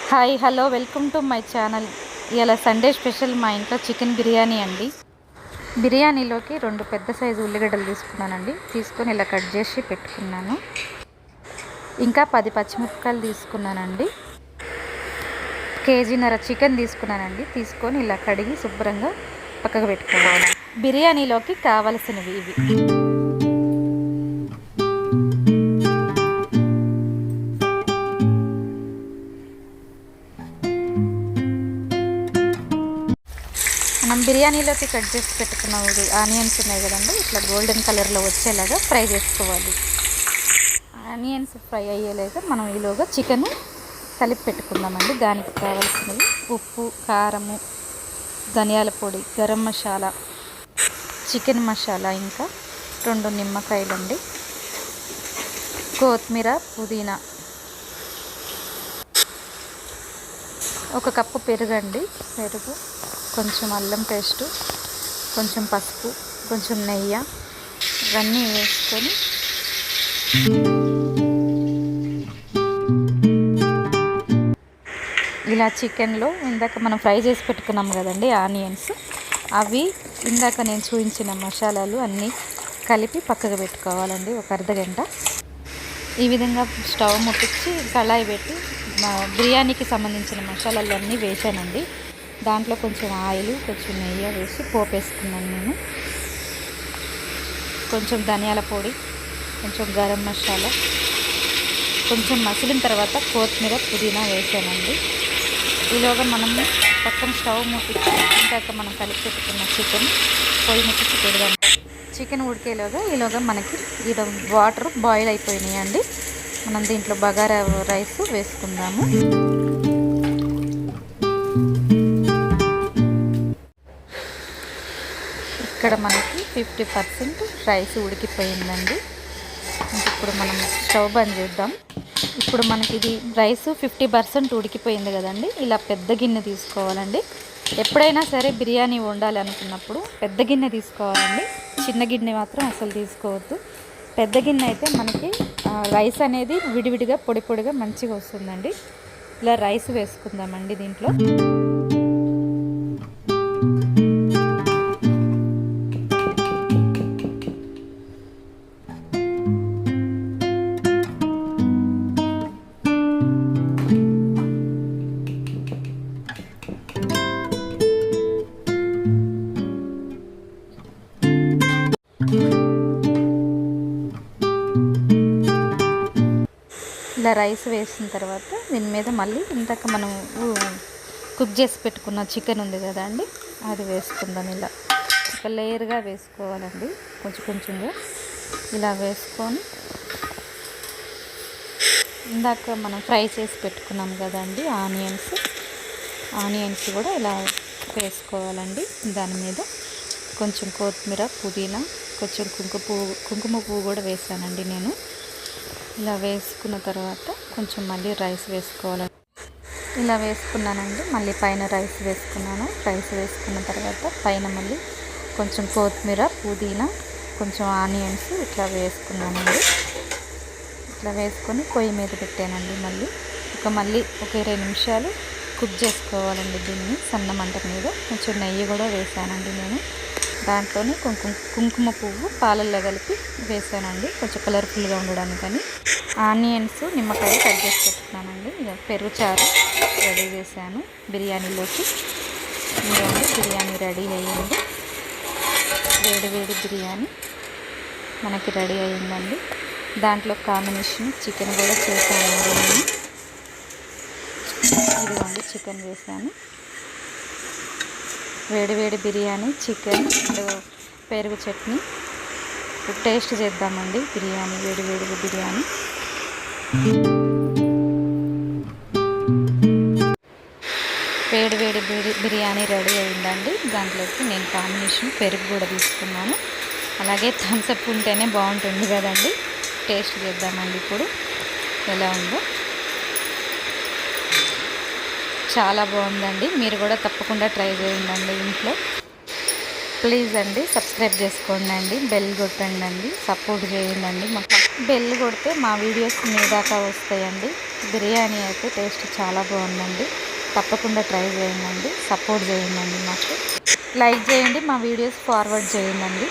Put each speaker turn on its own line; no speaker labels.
Hi hello welcome to my channel. ఇలా Sunday special మా ఇంట్లో చికెన్ బిర్యానీ అండి. బిర్యానీలోకి 2 పెద్ద సైజు ఉల్లిగడ్డలు తీసుకున్నానండి. తీసుకొని ఇలా కట్ చేసి పెట్టుకున్నాను. ఇంకా 10 పచ్చిమిరపకాయలు తీసుకున్నానండి. కేజీన్నర చికెన్ తీసుకున్నానండి. తీసుకొని ఇలా కడిగి శుభ్రంగా పక్కకు పెట్టుకోవాలి. బిర్యానీలోకి కావలసినవి ఇవి. మనం బిర్యానీలోకి కట్ చేసి పెట్టుకున్న ఆనియన్స్ ఉన్నాయి కదండి, ఇట్లా గోల్డెన్ కలర్లో వచ్చేలాగా ఫ్రై చేసుకోవాలి. ఆనియన్స్ ఫ్రై అయ్యేలాగా మనం ఈలోగా చికెన్ కలిపి పెట్టుకుందామండి. దానికి కావాల్సినవి ఉప్పు, కారము, ధనియాల పొడి, గరం మసాలా, చికెన్ మసాలా, ఇంకా 2 నిమ్మకాయలండి, కొత్తిమీర, పుదీనా, 1 కప్పు పెరుగండి, పెరుగు, కొంచెం అల్లం పేస్టు, కొంచెం పసుపు, కొంచెం నెయ్యి, ఇవన్నీ వేసుకొని ఇలా చికెన్లో ఇందాక మనం ఫ్రై చేసి పెట్టుకున్నాం కదండి ఆనియన్స్, అవి ఇందాక నేను చూపించిన మసాలాలు అన్నీ కలిపి పక్కకు పెట్టుకోవాలండి. 1 అర్ధగంట ఈ విధంగా స్టవ్ ముట్టించి కళాయి పెట్టి బిర్యానీకి సంబంధించిన మసాలాలు అన్నీ వేసానండి. దాంట్లో కొంచెం ఆయిల్, కొంచెం నెయ్యి వేసి పోపేసుకున్నాను నేను. కొంచెం ధనియాల పొడి, కొంచెం గరం మసాలా, కొంచెం మసిలిన తర్వాత కొత్తిమీర, పుదీనా వేసానండి. ఈలోగా మనం పక్కన స్టవ్ ముట్టించి ఇంకాక మనం కలిపి పెట్టుకున్న చికెన్ పొయ్యి ముట్టించి పెడదాం. చికెన్ ఉడికేలోగా ఈలోగా మనకి వాటర్ బాయిల్ అయిపోయినాయండి. మనం దీంట్లో బగారా రైస్ వేసుకుందాము. ఇక్కడ మనకి 50% రైస్ ఉడికిపోయిందండి. ఇప్పుడు మనం స్టవ్ బంద్ చేద్దాం. ఇప్పుడు మనకి ఇది రైస్ 50% ఉడికిపోయింది కదండి. ఇలా పెద్ద గిన్నె తీసుకోవాలండి. ఎప్పుడైనా సరే బిర్యానీ వండాలి అనుకున్నప్పుడు పెద్ద గిన్నె తీసుకోవాలండి. చిన్న గిన్నె మాత్రం అసలు తీసుకోవద్దు. పెద్ద గిన్నె అయితే మనకి రైస్ అనేది విడివిడిగా పొడి పొడిగా మంచిగా వస్తుందండి. ఇలా రైస్ వేసుకుందామండి దీంట్లో. ఇలా రైస్ వేసిన తర్వాత దీని మీద మళ్ళీ ఇందాక మనం కుక్ చేసి పెట్టుకున్న చికెన్ ఉంది కదా అండి, అది వేసుకుందాం. ఇలా ఒక లేయర్గా వేసుకోవాలండి, కొంచెం కొంచెంగా ఇలా వేసుకొని ఇందాక మనం ఫ్రై చేసి పెట్టుకున్నాం కదండి ఆనియన్స్ కూడా ఇలా వేసుకోవాలండి. దాని మీద కొంచెం కొత్తిమీర, పుదీనా, కొంచెం కుంకుమ పువ్వు కూడా వేసానండి నేను. ఇలా వేసుకున్న తర్వాత కొంచెం మళ్ళీ రైస్ వేసుకోవాలి. ఇలా వేసుకున్నానండి. మళ్ళీ పైన రైస్ వేసుకున్నాను. రైస్ వేసుకున్న తర్వాత పైన మళ్ళీ కొంచెం కొత్తిమీర, పుదీనా, కొంచెం ఆనియన్స్ ఇట్లా వేసుకున్నానండి. ఇట్లా వేసుకొని పొయ్యి మీద పెట్టానండి. మళ్ళీ ఒక 20 నిమిషాలు కుక్ చేసుకోవాలండి దీన్ని సన్న మంట మీద. కొంచెం నెయ్యి కూడా వేసానండి నేను. దాంట్లోనే కుంకుమ పువ్వు పాలల్లో కలిపి వేసానండి, కొంచెం కలర్ఫుల్గా ఉండడానికని. ఆనియన్స్, నిమ్మకాయ కట్ చేసి పెట్టుకున్నానండి. ఇక పెరుగు చారు రెడీ చేశాను బిర్యానీలోకి. ఇదండి బిర్యానీ రెడీ అయ్యింది. వేడి వేడి బిర్యానీ మనకి రెడీ అయ్యిందండి. దాంట్లో కాంబినేషన్ చికెన్ కూడా చేశానండి నేను. ఇదిగోండి చికెన్ వేసాను. వేడి వేడి బిర్యానీ, చికెన్, పెరుగు చట్నీ. టేస్ట్ చేద్దామండి బిర్యానీ, వేడి వేడి బిర్యానీ. వేడి వేడి బిర్యానీ రెడీ అయిందండి. దాంట్లోకి నేను కాంబినేషన్ పెరుగు కూడా తీసుకున్నాను. అలాగే థమ్స్అప్ ఉంటేనే బాగుంటుంది కదండి. టేస్ట్ చేద్దామండి ఇప్పుడు ఎలా ఉందో. చాలా బాగుందండి. మీరు కూడా తప్పకుండా ట్రై చేయండి ఇంట్లో. ప్లీజ్ అండి సబ్స్క్రైబ్ చేసుకోండి, బెల్ కొట్టండి, సపోర్ట్ చేయండి. మాకు బెల్ కొడితే మా వీడియోస్ మీ దాకా వస్తాయండి. బిర్యానీ అయితే టేస్ట్ చాలా బాగుందండి. తప్పకుండా ట్రై చేయండి, సపోర్ట్ చేయండి మాకు. లైక్ చేయండి, మా వీడియోస్ ఫార్వర్డ్ చేయండి.